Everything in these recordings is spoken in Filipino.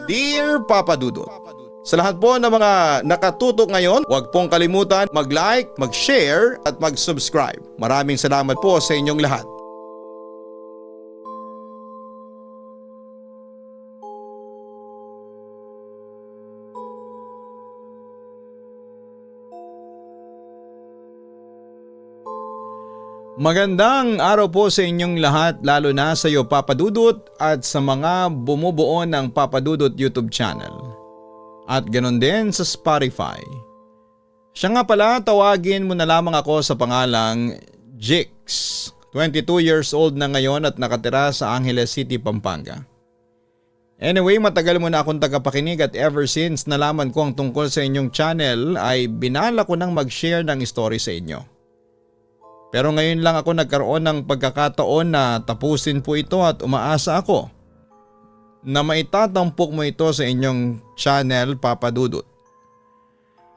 Dear Papa Dudut, sa lahat po ng mga nakatutok ngayon, huwag pong kalimutan mag-like, mag-share at mag-subscribe. Maraming salamat po sa inyong lahat. Magandang araw po sa inyong lahat, lalo na sa iyo Papa Dudut at sa mga bumubuo ng Papa Dudut YouTube channel. At ganon din sa Spotify. Siya nga pala, tawagin mo na lamang ako sa pangalang Jix. 22 years old na ngayon at nakatira sa Angeles City, Pampanga. Anyway, matagal mo na akong tagapakinig at ever since nalaman ko ang tungkol sa inyong channel ay binala ko nang mag-share ng story sa inyo. Pero ngayon lang ako nagkaroon ng pagkakataon na tapusin po ito at umaasa ako na maitatampok mo ito sa inyong channel, Papa Dudut.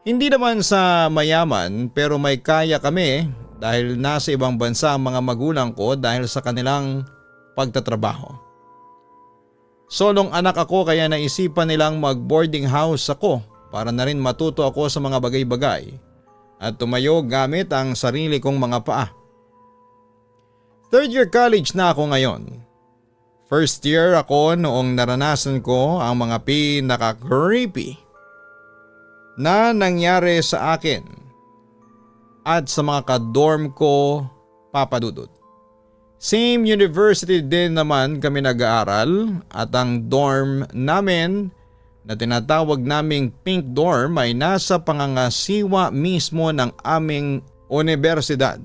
Hindi naman sa mayaman pero may kaya kami dahil nasa ibang bansa ang mga magulang ko dahil sa kanilang pagtatrabaho. Solong anak ako kaya naisipan nilang mag-boarding house ako para na rin matuto ako sa mga bagay-bagay at tumayo gamit ang sarili kong mga paa. Third year college na ako ngayon. First year ako noong naranasan ko ang mga pinaka-creepy na nangyari sa akin at sa mga ka-dorm ko, Papa Dudut. Same university din naman kami nag-aaral at ang dorm namin na tinatawag naming Pink Dorm ay nasa pangangasiwa mismo ng aming universidad.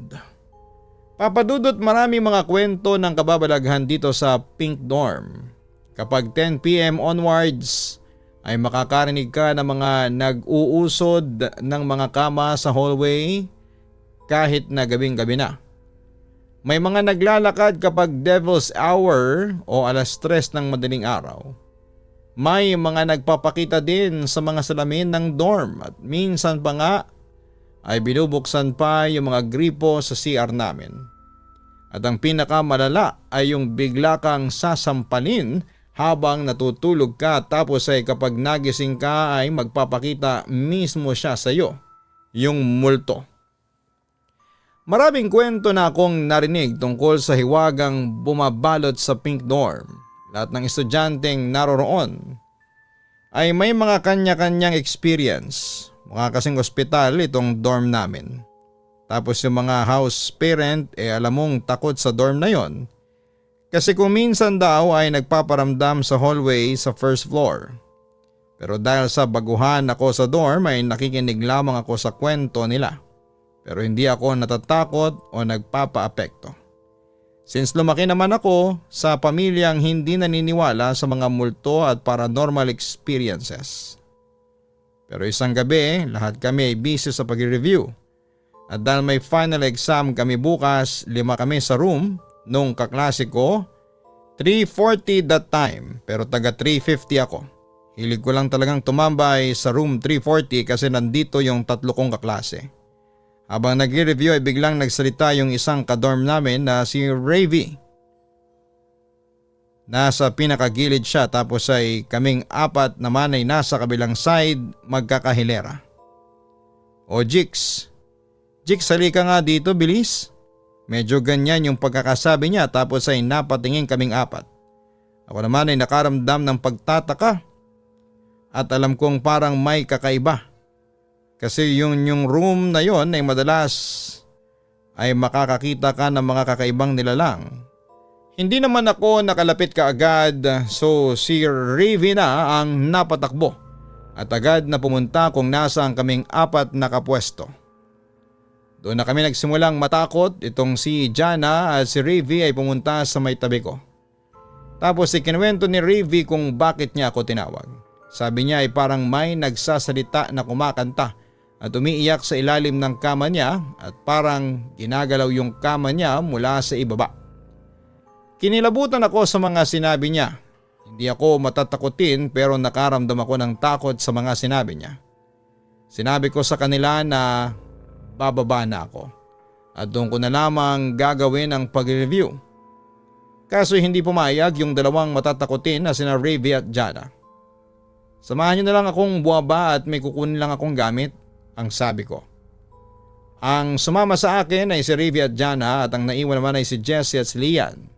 Papa Dudut, maraming mga kwento ng kababalaghan dito sa Pink Dorm. Kapag 10 PM onwards ay makakarinig ka ng mga nag-uusod ng mga kama sa hallway kahit na gabing-gabi na. May mga naglalakad kapag Devil's Hour o 3:00 ng madaling araw. May mga nagpapakita din sa mga salamin ng dorm at minsan pa nga ay binubuksan pa yung mga gripo sa CR namin. At ang pinakamalala ay yung bigla kang sasampalin habang natutulog ka tapos ay kapag nagising ka ay magpapakita mismo siya sa iyo, yung multo. Maraming kwento na akong narinig tungkol sa hiwagang bumabalot sa Pink Dorm. Lahat ng estudyanteng naroroon ay may mga kanya-kanyang experience. Mukha kasing ospital itong dorm namin. Tapos yung mga house parent alam mong takot sa dorm na yon. Kasi kung minsan daw ay nagpaparamdam sa hallway sa first floor. Pero dahil sa baguhan ako sa dorm ay nakikinig lamang ako sa kwento nila. Pero hindi ako natatakot o nagpapaapekto. Since lumaki naman ako sa pamilyang hindi naniniwala sa mga multo at paranormal experiences. Pero isang gabi, lahat kami ay busy sa pag-review. At dahil may final exam kami bukas, 5 kami sa room nung kaklase ko. 3:40 that time pero taga 3:50 ako. Hilig ko lang talagang tumambay sa room 3:40 kasi nandito yung 3 kong kaklase. Habang nag-review ay biglang nagsalita yung isang kadorm namin na si Ravy. Nasa pinakagilid siya tapos ay kaming 4 naman ay nasa kabilang side magkakahilera. O Jix, halika nga dito bilis. Medyo ganyan yung pagkakasabi niya tapos ay napatingin kaming 4. Ako naman ay nakaramdam ng pagtataka at alam kong parang may kakaiba. Kasi yung room na yon ay madalas ay makakakita ka ng mga kakaibang nilalang. Hindi naman ako nakalapit kaagad so si Ravi na ang napatakbo at agad na pumunta kung nasaan kaming 4 nakapwesto. Doon na kami nagsimulang matakot, itong si Jana at si Ravi ay pumunta sa may tabi ko. Tapos ikinuwento ni Ravi kung bakit niya ako tinawag. Sabi niya ay parang may nagsasalita na kumakanta at umiiyak sa ilalim ng kama niya at parang ginagalaw yung kama niya mula sa ibaba. Kinilabutan ako sa mga sinabi niya. Hindi ako matatakutin pero nakaramdam ako ng takot sa mga sinabi niya. Sinabi ko sa kanila na bababa na ako at doon ko na lamang gagawin ang pag-review. Kaso hindi pumayag yung dalawang matatakutin na sina Ravi at Jana. Samahan niyo na lang akong buwaba at may kukunin lang akong gamit, ang sabi ko. Ang sumama sa akin ay si Rivy at Jana at ang naiwan naman ay si Jessie at si Lian.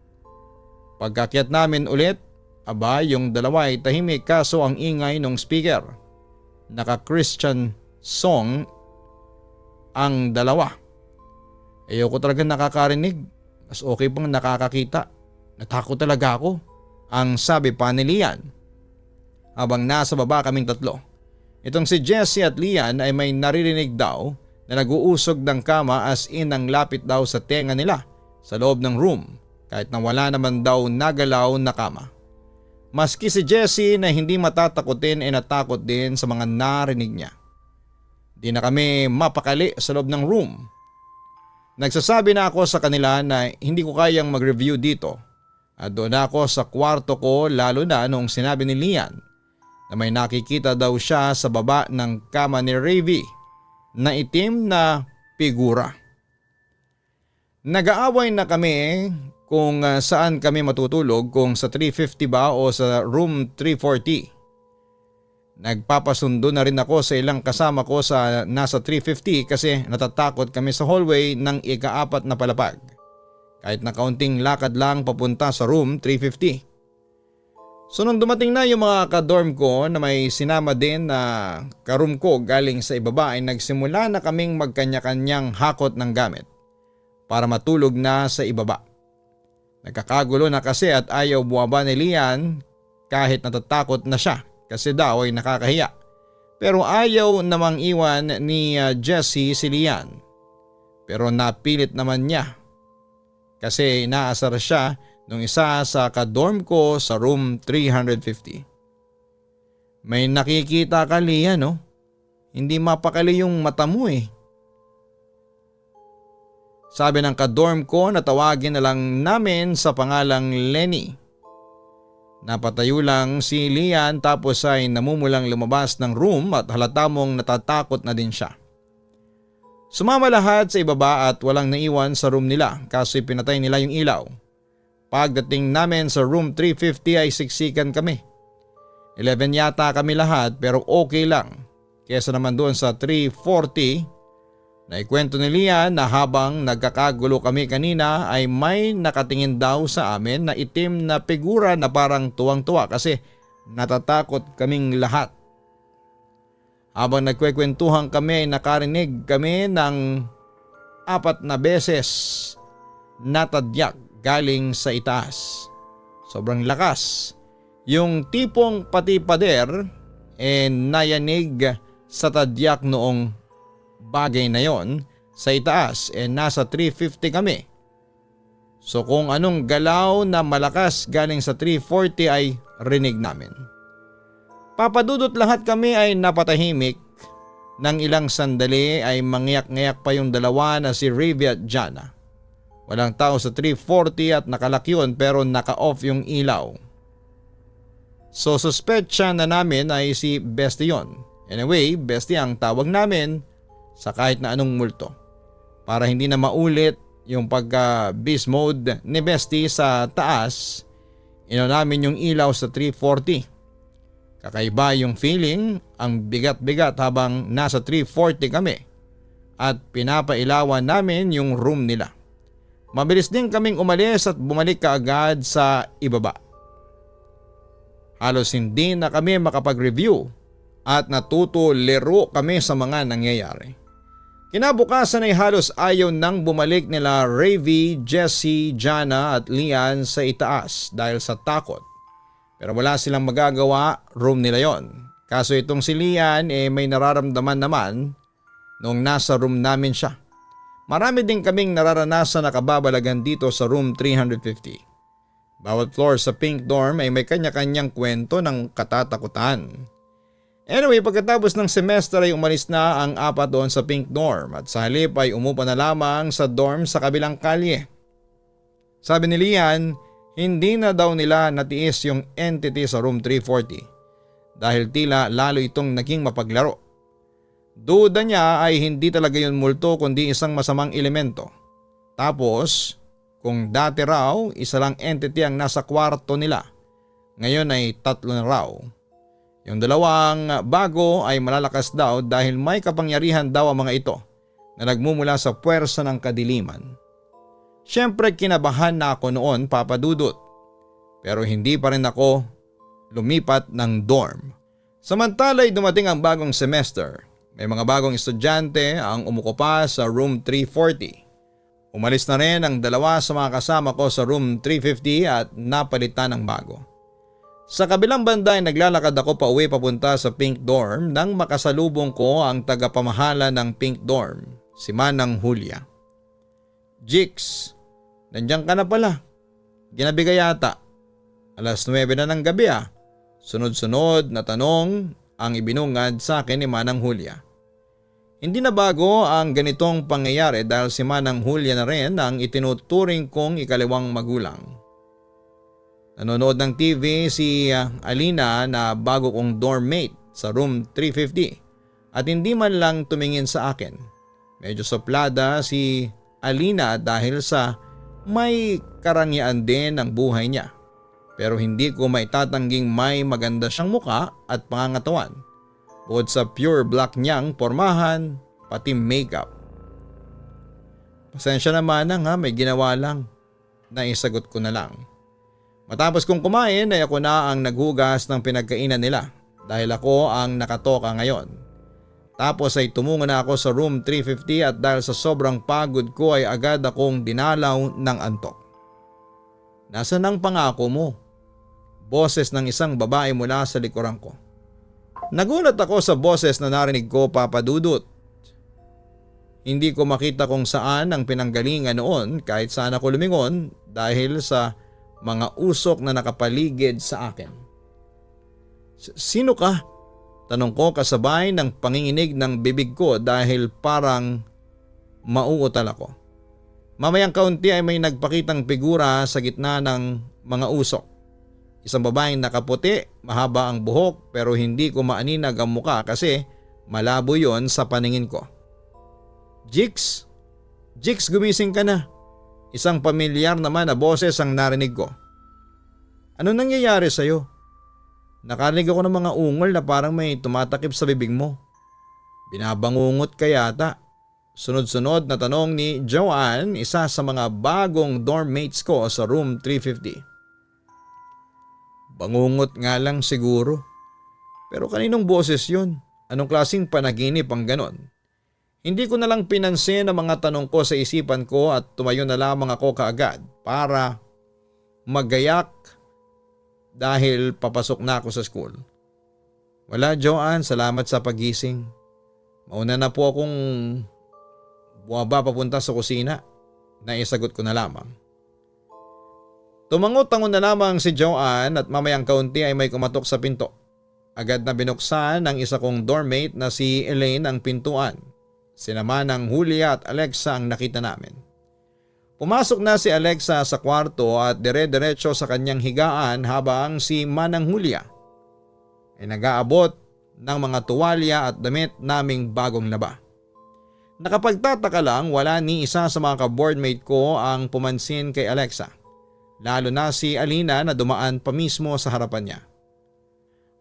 Pagkakyat namin ulit, yung dalawa ay tahimik kaso ang ingay ng speaker. Naka-Christian song ang dalawa. Ayoko talaga nakakarinig. Mas okay pang nakakakita. Natakot talaga ako, ang sabi pa ni Lian. Habang nasa baba kaming tatlo. Itong si Jessie at Lian ay may naririnig daw na nag-uusog ng kama as in ang lapit daw sa tenga nila sa loob ng room kahit na wala naman daw nagalaw na kama. Maski si Jessie na hindi matatakotin ay natakot din sa mga narinig niya. Di na kami mapakali sa loob ng room. Nagsasabi na ako sa kanila na hindi ko kayang mag-review dito at doon ako sa kwarto ko lalo na noong sinabi ni Lian na may nakikita daw siya sa baba ng kama ni Rivy na itim na figura. Nag-aaway na kami kung saan kami matutulog, kung sa 350 ba o sa room 340. Nagpapasundo na rin ako sa ilang kasama ko sa nasa 350 kasi natatakot kami sa hallway ng ika-4 na palapag. Kahit na kaunting lakad lang papunta sa room 350. So nung dumating na yung mga ka-dorm ko na may sinama din na ka-room ko galing sa ibaba ay nagsimula na kaming magkanya-kanyang hakot ng gamit para matulog na sa ibaba. Nagkakagulo na kasi at ayaw buwaba ni Lian kahit natatakot na siya kasi daw ay nakakahiya. Pero ayaw namang iwan ni Jessie si Lian. Pero napilit naman niya kasi inaasar siya nung isa sa ka-dorm ko sa room 350. May nakikita ka, Lian, no? Hindi mapakali yung mata mo eh. Sabi ng ka-dorm ko na tawagin na lang namin sa pangalang Lenny. Napatayo lang si Lian tapos ay namumulang lumabas ng room at halata mong natatakot na din siya. Sumama lahat sa ibaba at walang naiwan sa room nila kasi pinatay nila yung ilaw. Pagdating namin sa room 350 ay siksikan kami. 11 yata kami lahat pero okay lang. Kesa naman doon sa 340 na ikwento ni Lian na habang nagkakagulo kami kanina ay may nakatingin daw sa amin na itim na figura na parang tuwang-tuwa kasi natatakot kaming lahat. Habang nagkwekwentuhan kami ay nakarinig kami ng 4 na beses na tadyak galing sa itaas. Sobrang lakas. Yung tipong pati pader nayanig sa tadyak noong bagay na yon sa itaas nasa 350 kami. So kung anong galaw na malakas galing sa 340 ay rinig namin. Papadudot lahat kami ay napatahimik. Nang ilang sandali ay mangyak-ngyak pa yung dalawa na si Rivy at Jana. Walang tao sa 340 at nakalak yun pero naka-off yung ilaw. So suspetsya na namin ay si Bestie yon. Anyway, Bestie ang tawag namin sa kahit na anong multo. Para hindi na maulit yung pagka-beast mode ni Bestie sa taas, namin yung ilaw sa 340. Kakaiba yung feeling, ang bigat-bigat habang nasa 340 kami at pinapailawan namin yung room nila. Mabilis din kaming umalis at bumalik kaagad sa ibaba. Halos hindi na kami makapag-review at natutulero kami sa mga nangyayari. Kinabukasan ay halos ayaw nang bumalik nila Rivy, Jessie, Jana at Lian sa itaas dahil sa takot. Pero wala silang magagawa, room nila yon. Kaso itong si Lian may nararamdaman naman noong nasa room namin siya. Marami din kaming nararanasan na kababalagan dito sa room 350. Bawat floor sa Pink Dorm ay may kanya-kanyang kwento ng katatakutan. Anyway, pagkatapos ng semester ay umalis na ang 4 doon sa Pink Dorm at sa halip ay umupa na lamang sa dorm sa kabilang kalye. Sabi ni Lian, hindi na daw nila natiis yung entity sa room 340 dahil tila lalo itong naging mapaglaro. Duda niya ay hindi talaga yun multo kundi isang masamang elemento. Tapos, kung dati raw isa lang entity ang nasa kwarto nila, ngayon ay 3 na raw. Yung dalawang bago ay malalakas daw dahil may kapangyarihan daw ang mga ito na nagmumula sa puwersa ng kadiliman. Siyempre kinabahan na ako noon, Papa Dudut, pero hindi pa rin ako lumipat ng dorm. Samantala'y dumating ang bagong semester. May mga bagong estudyante ang umuko pa sa room 340. Umalis na rin ang dalawa sa mga kasama ko sa room 350 at napalitan ng bago. Sa kabilang banda ay naglalakad ako pa uwi papunta sa Pink Dorm nang makasalubong ko ang tagapamahala ng Pink Dorm, si Manang Julia. "Jix, nandiyan ka na pala. Ginabi ka yata. Alas 9 na ng gabi ah." Sunod-sunod na tanong ang ibinungad sa akin ni Manang Julia. Hindi na bago ang ganitong pangyayari dahil si Manang Julia na rin ang itinuturing kong ikalawang magulang. Nanonood ng TV si Alina na bago kong dormmate sa room 350 at hindi man lang tumingin sa akin. Medyo suplada si Alina dahil sa may karangyaan din ang buhay niya. Pero hindi ko maitatangging may maganda siyang muka at pangangatawan. Bukod sa pure black niyang pormahan, pati makeup. "Pasensya naman may ginawa lang." Naisagot ko na lang. Matapos kong kumain ay ako na ang naghugas ng pinagkainan nila dahil ako ang nakatoka ngayon. Tapos ay tumungo na ako sa room 350 at dahil sa sobrang pagod ko ay agad akong dinalaw ng antok. "Nasaan ang pangako mo?" Boses ng isang babae mula sa likuran ko. Nagulat ako sa boses na narinig ko, Papa Dudut. Hindi ko makita kung saan ang pinanggalingan noon kahit saan ako lumingon dahil sa mga usok na nakapaligid sa akin. "Sino ka?" Tanong ko kasabay ng panginginig ng bibig ko dahil parang mauutal ako. Mamayang kaunti ay may nagpakitang figura sa gitna ng mga usok. Isang babaeng nakaputi, mahaba ang buhok pero hindi ko maaninag ang muka kasi malabo yon sa paningin ko. "Jix? Jix, gumising ka na." Isang pamilyar naman na boses ang narinig ko. "Ano nangyayari sa'yo? Nakarinig ako ng mga ungol na parang may tumatakip sa bibig mo. Binabangungot ka yata." Sunod-sunod na tanong ni Joanne, isa sa mga bagong dormmates ko sa room 350. "Bangungot nga lang siguro. Pero kaninong boses yun? Anong klaseng panaginip ang ganon?" Hindi ko na lang pinansin ang mga tanong ko sa isipan ko at tumayo na lamang ako kaagad para magayak dahil papasok na ako sa school. "Wala, Joanne, salamat sa pagising. Mauna na po akong buwaba papunta sa kusina." Naisagot ko na lamang. Tumangot-tangon na lamang si Joanne at mamayang kaunti ay may kumatok sa pinto. Agad na binuksan ng isa kong dormmate na si Elaine ang pintuan. Sina Manang Julia at Alexa ang nakita namin. Pumasok na si Alexa sa kwarto at dire-diretso sa kanyang higaan habang si Manang Julia ay nag-aabot ng mga tuwalya at damit naming bagong laba. Nakapagtataka lang, wala ni isa sa mga ka-boardmate ko ang pumansin kay Alexa. Lalo na si Alina na dumaan pa mismo sa harapan niya.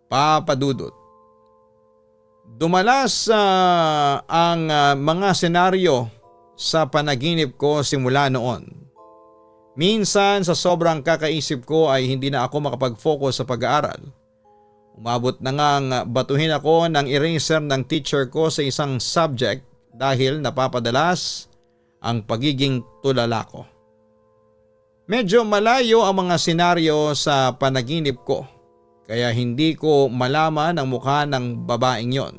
"Papa Dudut, dumalas ang mga senaryo sa panaginip ko simula noon. Minsan sa sobrang kakaisip ko ay hindi na ako makapag-focus sa pag-aaral. Umabot na ngang batuhin ako ng eraser ng teacher ko sa isang subject dahil napapadalas ang pagiging tulala ko. Medyo malayo ang mga senaryo sa panaginip ko kaya hindi ko malaman ang mukha ng babaeng yon.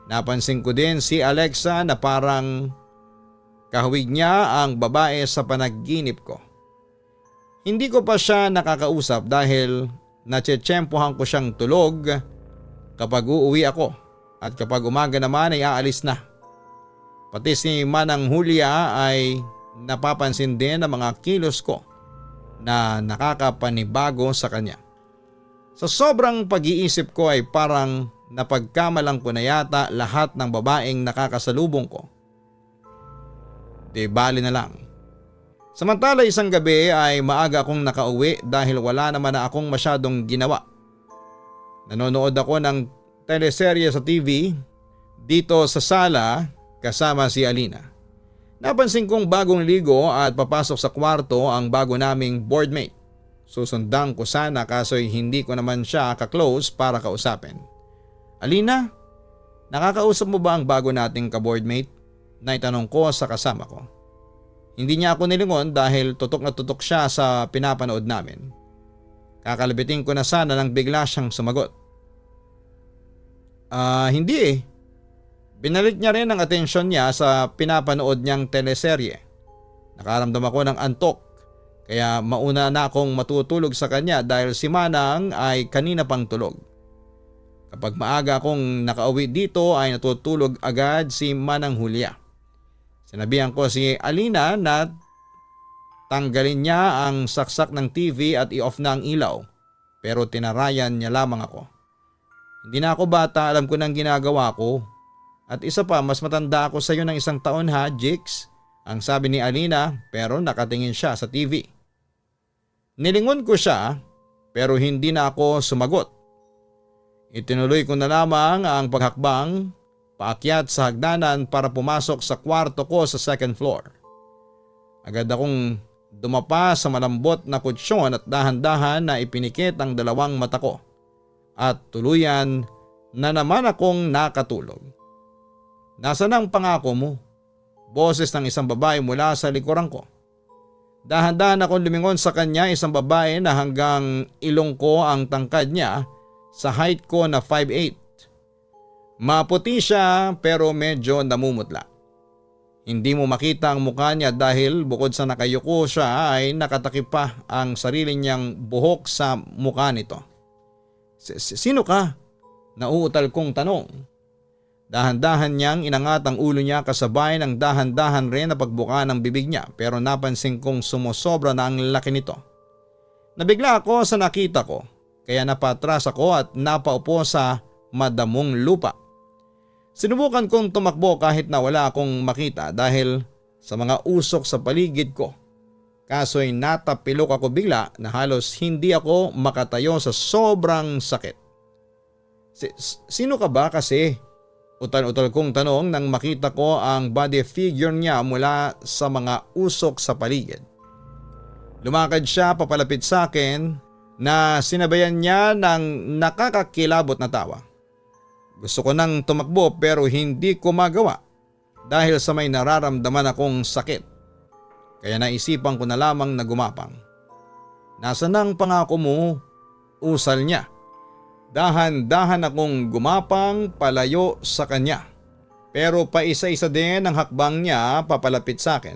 Napansin ko din si Alexa na parang kahawig niya ang babae sa panaginip ko. Hindi ko pa siya nakakausap dahil natsetsempohan ko siyang tulog kapag uuwi ako at kapag umaga naman ay aalis na. Pati si Manang Julia ay napapansin din ang mga kilos ko na nakakapanibago sa kanya. Sa sobrang pag-iisip ko ay parang napagkamalang ko na yata lahat ng babaeng nakakasalubong ko. Di bali na lang. Samantala isang gabi ay maaga akong nakauwi dahil wala naman na akong masyadong ginawa. Nanonood ako ng teleserye sa TV dito sa sala kasama si Alina. Napansin kong bagong ligo at papasok sa kwarto ang bago naming boardmate. Susundan ko sana kaso'y hindi ko naman siya ka-close para kausapin. Alina, nakakausap mo ba ang bago nating ka-boardmate? Naitanong ko sa kasama ko. Hindi niya ako nilingon dahil tutok na tutok siya sa pinapanood namin. Kakalabitin ko na sana nang bigla siyang sumagot. Hindi eh. Binalik niya rin ang atensyon niya sa pinapanood niyang teleserye. Nakaramdam ako ng antok kaya mauna na akong matutulog sa kanya dahil si Manang ay kanina pang tulog. Kapag maaga akong nakauwi dito ay natutulog agad si Manang Julia. Sinabihan ko si Alina na tanggalin niya ang saksak ng TV at i-off na ang ilaw pero tinarayan niya lamang ako. Hindi na ako bata, alam ko nang ginagawa ko. At isa pa, mas matanda ako sa iyo ng 1 taon ha, Jix, ang sabi ni Alina pero nakatingin siya sa TV. Nilingon ko siya pero hindi na ako sumagot. Itinuloy ko na lamang ang paghakbang paakyat sa hagdanan para pumasok sa kwarto ko sa 2nd floor. Agad akong dumapa sa malambot na kutsyon at dahan-dahan na ipinikit ang 2 mata ko. At tuluyan na naman akong nakatulog. Nasaan ang pangako mo? Boses ng isang babae mula sa likuran ko. Dahan-dahan akong lumingon sa kanya, isang babae na hanggang ilong ko ang tangkad niya sa height ko na 5'8". Maputi siya pero medyo namumutla. Hindi mo makita ang mukha niya dahil bukod sa nakayuko siya ay nakatakip pa ang sarili niyang buhok sa mukha nito. Sino ka? Nauutal kong tanong. Dahan-dahan niyang inangat ang ulo niya kasabay ng dahan-dahan rin na pagbuka ng bibig niya pero napansin kong sumusobra na ang laki nito. Nabigla ako sa nakita ko kaya napatras ako at napaupo sa madamong lupa. Sinubukan kong tumakbo kahit na wala akong makita dahil sa mga usok sa paligid ko. Kaso'y natapilok ako bigla na halos hindi ako makatayo sa sobrang sakit. Sino ka ba kasi? Utal-utal kong tanong nang makita ko ang body figure niya mula sa mga usok sa paligid. Lumakad siya papalapit sa akin na sinabayan niya ng nakakakilabot na tawa. Gusto ko nang tumakbo pero hindi ko magawa dahil sa may nararamdaman akong sakit. Kaya naisipan ko na lamang na gumapang. Nasaan ang pangako mo? Usal niya. Dahan-dahan akong gumapang palayo sa kanya. Pero paisa-isa din ang hakbang niya papalapit sa akin.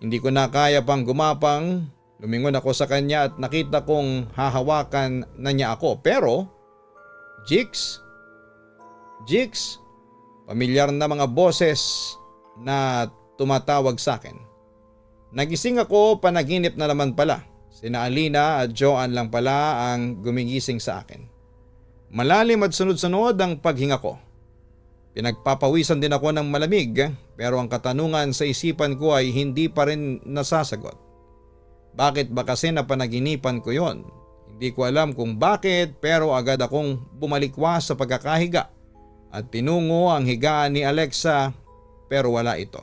Hindi ko na kaya pang gumapang. Lumingon ako sa kanya at nakita kong hahawakan na niya ako. Pero, Jix? Pamilyar na mga boses na tumatawag sa akin. Nagising ako, panaginip na naman pala. Sina Alina at Joanne lang pala ang gumigising sa akin. Malalim at sunod-sunod ang paghinga ko. Pinagpapawisan din ako ng malamig pero ang katanungan sa isipan ko ay hindi pa rin nasasagot. Bakit ba kasi napanaginipan ko yon? Hindi ko alam kung bakit pero agad akong bumalikwas sa pagkakahiga at tinungo ang higaan ni Alexa pero wala ito.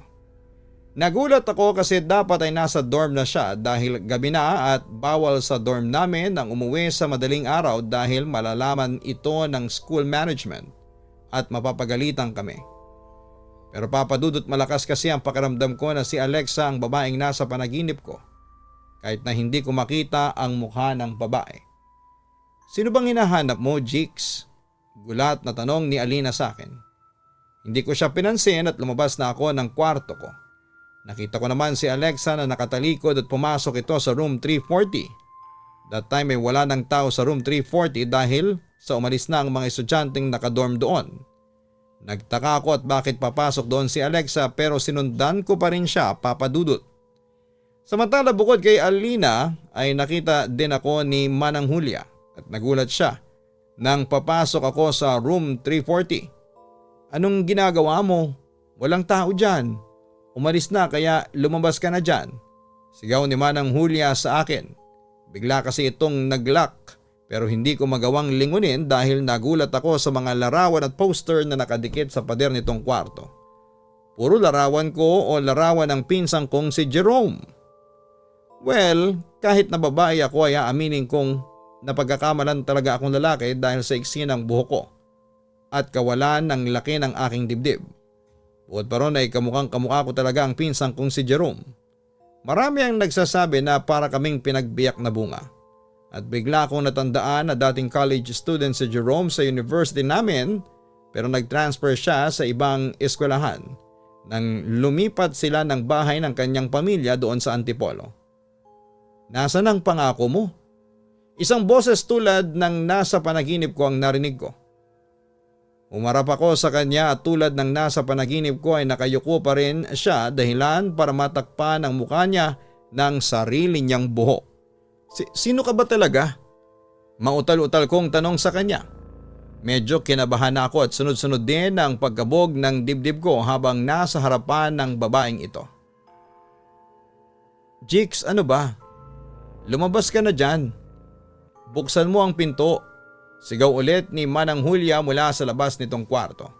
Nagulat ako kasi dapat ay nasa dorm na siya dahil gabi na at bawal sa dorm namin ang umuwi sa madaling araw dahil malalaman ito ng school management at mapapagalitan kami. Pero papadudot malakas kasi ang pakiramdam ko na si Alexa ang babaeng nasa panaginip ko kahit na hindi ko makita ang mukha ng babae. Sino bang hinahanap mo, Jix? Gulat na tanong ni Alina sa akin. Hindi ko siya pinansin at lumabas na ako ng kwarto ko. Nakita ko naman si Alexa na nakatalikod at pumasok ito sa room 340. That time ay wala ng tao sa room 340 dahil sa umalis na ang mga estudyanteng nakadorm doon. Nagtaka ako at bakit papasok doon si Alexa pero sinundan ko pa rin siya, papadudot. Samantala bukod kay Alina ay nakita din ako ni Manang Julia at nagulat siya nang papasok ako sa room 340. Anong ginagawa mo? Walang tao dyan. Umalis na kaya lumabas ka na dyan. Sigaw ni Manang Julia sa akin. Bigla kasi itong nag-lock Pero hindi ko magawang lingunin dahil nagulat ako sa mga larawan at poster na nakadikit sa pader nitong kwarto. Puro larawan ko o larawan ng pinsang kong si Jerome. Well, kahit na babae ako ay aaminin kong napagkakamalan talaga akong lalaki dahil sa iksi ng buhok ko at kawalan ng laki ng aking dibdib. Bukod pa ron ay kamukhang kamukha ko talaga ang pinsang kong si Jerome. Marami ang nagsasabi na para kaming pinagbiyak na bunga. At bigla akong natandaan na dating college student si Jerome sa university namin pero nag-transfer siya sa ibang eskwelahan nang lumipat sila ng bahay ng kanyang pamilya doon sa Antipolo. Nasaan ang pangako mo? Isang boses tulad ng nasa panaginip ko ang narinig ko. Umarap ako sa kanya at tulad ng nasa panaginip ko ay nakayuko pa rin siya dahilan para matakpan ang mukha niya ng sarili niyang buhok. Sino ka ba talaga? Mautal-utal kong tanong sa kanya. Medyo kinabahan ako at sunod-sunod din ang pagkabog ng dibdib ko habang nasa harapan ng babaeng ito. Jix, ano ba? Lumabas ka na dyan. Buksan mo ang pinto. Sigaw ulit ni Manang Julia mula sa labas nitong kwarto.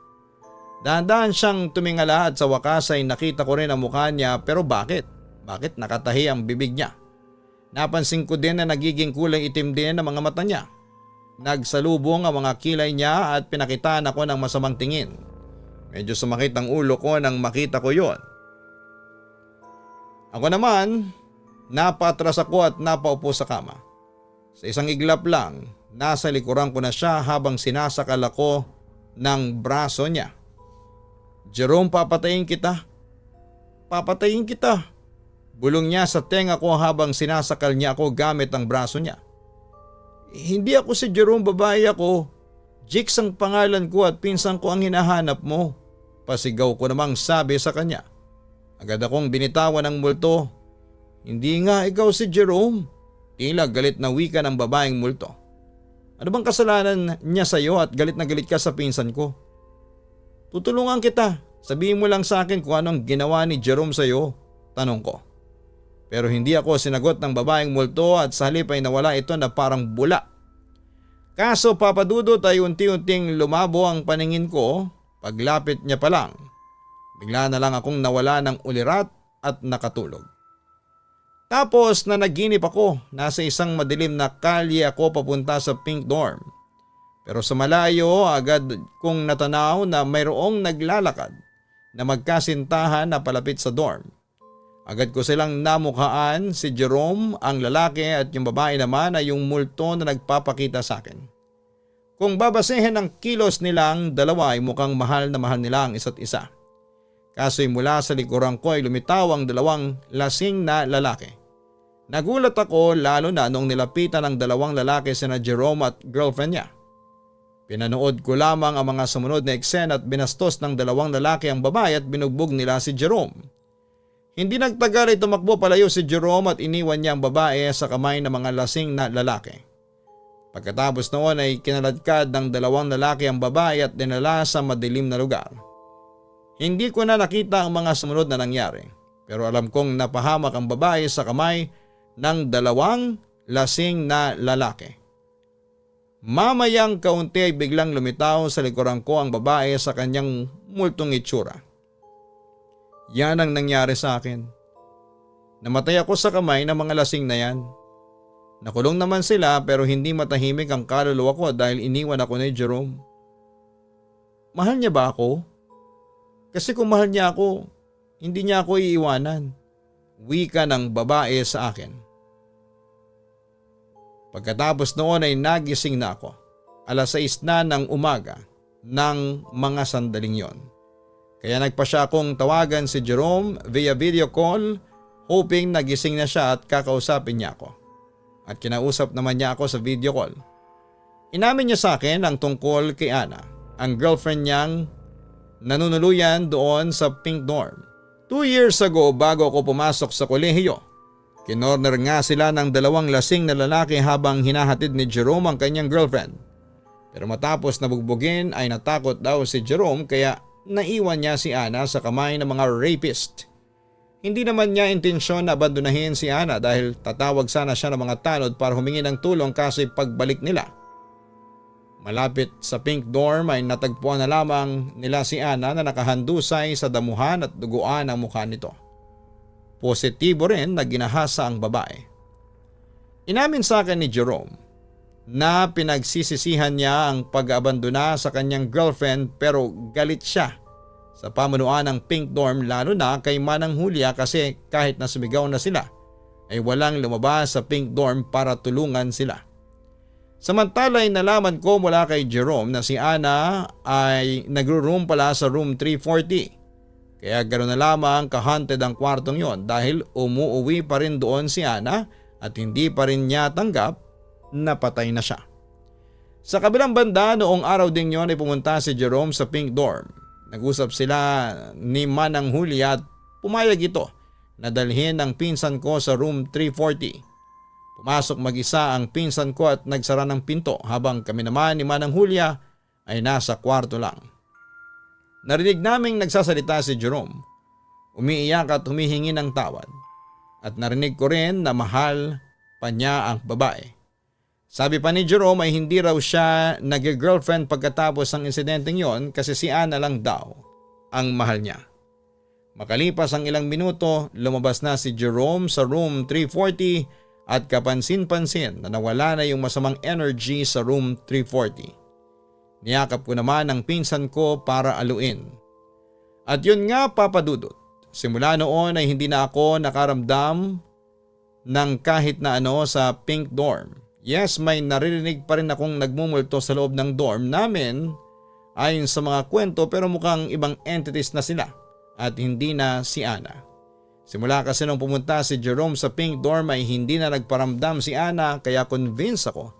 Dahan-dahan siyang tumingala at sa wakas ay nakita ko rin ang mukha niya pero bakit? Bakit nakatahi ang bibig niya? Napansin ko din na nagiging kulay itim din ang mga mata niya. Nagsalubong ang mga kilay niya at pinakitaan ako ng masamang tingin. Medyo sumakit ang ulo ko nang makita ko yon. Ako naman, napatras ako at napaupo sa kama. Sa isang iglap lang, nasa likuran ko na siya habang sinasakal ako ng braso niya. Jerome, papatayin kita. Papatayin kita. Bulong niya sa tenga ko habang sinasakal niya ako gamit ang braso niya. Hindi ako si Jerome, babae ako. Jix ang pangalan ko at pinsan ko ang hinahanap mo. Pasigaw ko namang sabi sa kanya. Agad akong binitawan ng multo. Hindi nga ikaw si Jerome. Tila galit na wika ng babaeng multo. Ano bang kasalanan niya sa iyo at galit na galit ka sa pinsan ko? Tutulungan kita. Sabihin mo lang sa akin kung anong ginawa ni Jerome sa iyo. Tanong ko. Pero hindi ako sinagot ng babaeng multo at sa halip ay nawala ito na parang bula. Kaso papadudot ay unti-unting lumabo ang paningin ko paglapit niya pa lang. Bigla na lang akong nawala ng ulirat at nakatulog. Tapos na naginip ako, nasa isang madilim na kalye ako papunta sa Pink Dorm. Pero sa malayo agad kong natanaw na mayroong naglalakad na magkasintahan na palapit sa dorm. Agad ko silang namukhaan, si Jerome ang lalaki at yung babae naman ay yung multo na nagpapakita sa akin. Kung babasehin ang kilos nilang dalawa ay mukhang mahal na mahal nila ang isa't isa. Kaso'y mula sa likuran ko ay lumitaw ang dalawang lasing na lalaki. Nagulat ako lalo na nung nilapitan ng dalawang lalaki sina Jerome at girlfriend niya. Pinanood ko lamang ang mga sumunod na eksena at binastos ng dalawang lalaki ang babae at binugbog nila si Jerome. Hindi nagtagal ay tumakbo palayo si Jerome at iniwan niya ang babae sa kamay ng mga lasing na lalaki. Pagkatapos noon ay kinaladkad ng dalawang lalaki ang babae at dinala sa madilim na lugar. Hindi ko na nakita ang mga sumunod na nangyari pero alam kong napahamak ang babae sa kamay ng dalawang lasing na lalaki. Mamayang kaunti ay biglang lumitaw sa likuran ko ang babae sa kanyang multong itsura. Yan ang nangyari sa akin. Namatay ako sa kamay ng mga lasing na yan. Nakulong naman sila pero hindi matahimik ang kaluluwa ko dahil iniwan ako ni Jerome. Mahal niya ba ako? Kasi kung mahal niya ako, hindi niya ako iiwanan. Wika ng babae sa akin. Pagkatapos noon ay nagising na ako. 6:00 na ng umaga ng mga sandaling yon. Kaya nagpasya akong tawagan si Jerome via video call hoping nagising na siya at kakausapin niya ako. At kinausap naman niya ako sa video call. Inamin niya sa akin ang tungkol kay Ana, ang girlfriend niyang nanunuluyan doon sa Pink Dorm. 2 years ago bago ako pumasok sa kolehiyo, kinorner nga sila ng dalawang lasing na lalaki habang hinahatid ni Jerome ang kanyang girlfriend. Pero matapos nabugbugin ay natakot daw si Jerome kaya naiwan niya si Ana sa kamay ng mga rapist. Hindi naman niya intensyon na abandonahin si Ana dahil tatawag sana siya ng mga tanod para humingi ng tulong kasi pagbalik nila. Malapit sa pink dorm ay natagpuan na lamang nila si Ana na nakahandusay sa damuhan at duguan ang mukha nito. Positibo rin na ginahasa ang babae. Inamin sa akin ni Jerome na pinagsisisihan niya ang pag-abandona sa kanyang girlfriend pero galit siya sa pamunuan ng pink dorm lalo na kay Manang Julia kasi kahit na sumigaw na sila ay walang lumabas sa pink dorm para tulungan sila. Samantala ay nalaman ko mula kay Jerome na si Ana ay nagro-room pala sa room 340. Kaya ganoon na lamang ka-haunted ang kwartong yon dahil umuuwi pa rin doon si Ana at hindi pa rin niya tanggap na patay na siya. Sa kabilang banda noong araw ding yon ay pumunta si Jerome sa pink dorm. Nag-usap sila ni Manang Julia at pumayag ito na dalhin ang pinsan ko sa room 340. Pumasok mag-isa ang pinsan ko at nagsara ng pinto habang kami naman ni Manang Julia ay nasa kwarto lang. Narinig naming nagsasalita si Jerome. Umiiyak at humihingi ng tawad. At narinig ko rin na mahal pa niya ang babae. Sabi pa ni Jerome ay hindi raw siya nag-girlfriend pagkatapos ng insidenteng yon kasi si Ana lang daw ang mahal niya. Makalipas ang ilang minuto, lumabas na si Jerome sa room 340 at kapansin-pansin na nawala na yung masamang energy sa room 340. Niyakap ko naman ang pinsan ko para aluin. At yun nga papadudot, simula noon ay hindi na ako nakaramdam ng kahit na ano sa pink dorm. Yes, may naririnig pa rin akong nagmumulto sa loob ng dorm namin ayon sa mga kwento pero mukhang ibang entities na sila at hindi na si Ana. Simula kasi nung pumunta si Jerome sa pink dorm ay hindi na nagparamdam si Ana kaya convinced ako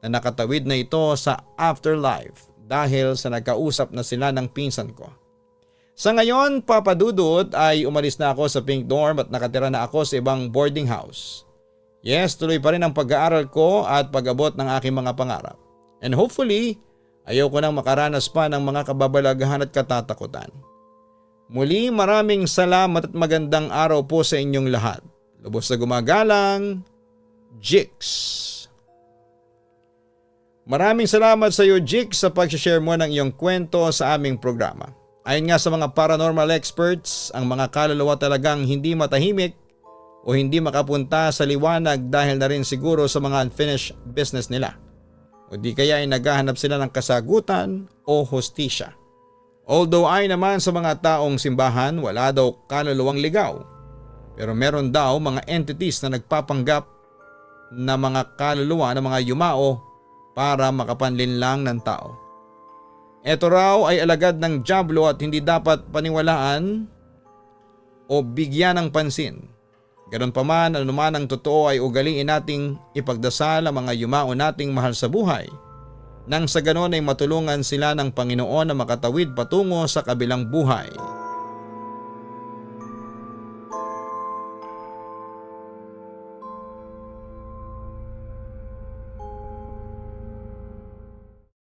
na nakatawid na ito sa afterlife dahil sa nagkausap na sila ng pinsan ko. Sa ngayon, papadudot ay umalis na ako sa pink dorm at nakatira na ako sa ibang boarding house. Yes, tuloy pa rin ang pag-aaral ko at pag-abot ng aking mga pangarap. And hopefully, ayaw ko nang makaranas pa ng mga kababalaghan at katatakutan. Muli maraming salamat at magandang araw po sa inyong lahat. Lubos na gumagalang, Jix. Maraming salamat sa iyo, Jix, sa pag-share mo ng iyong kwento sa aming programa. Ayon nga sa mga paranormal experts, ang mga kaluluwa talagang hindi matahimik o hindi makapunta sa liwanag dahil na rin siguro sa mga unfinished business nila. O di kaya ay naghahanap sila ng kasagutan o hustisya. Although ay naman sa mga taong simbahan wala daw kaluluwang ligaw. Pero meron daw mga entities na nagpapanggap na mga kaluluwa ng mga yumao para makapanlin lang ng tao. Ito raw ay alagad ng dyablo at hindi dapat paniwalaan o bigyan ng pansin. Ganon pa man, anuman ang totoo ay ugaliin nating ipagdasal ang mga yumao nating mahal sa buhay. Nang sa ganon ay matulungan sila ng Panginoon na makatawid patungo sa kabilang buhay.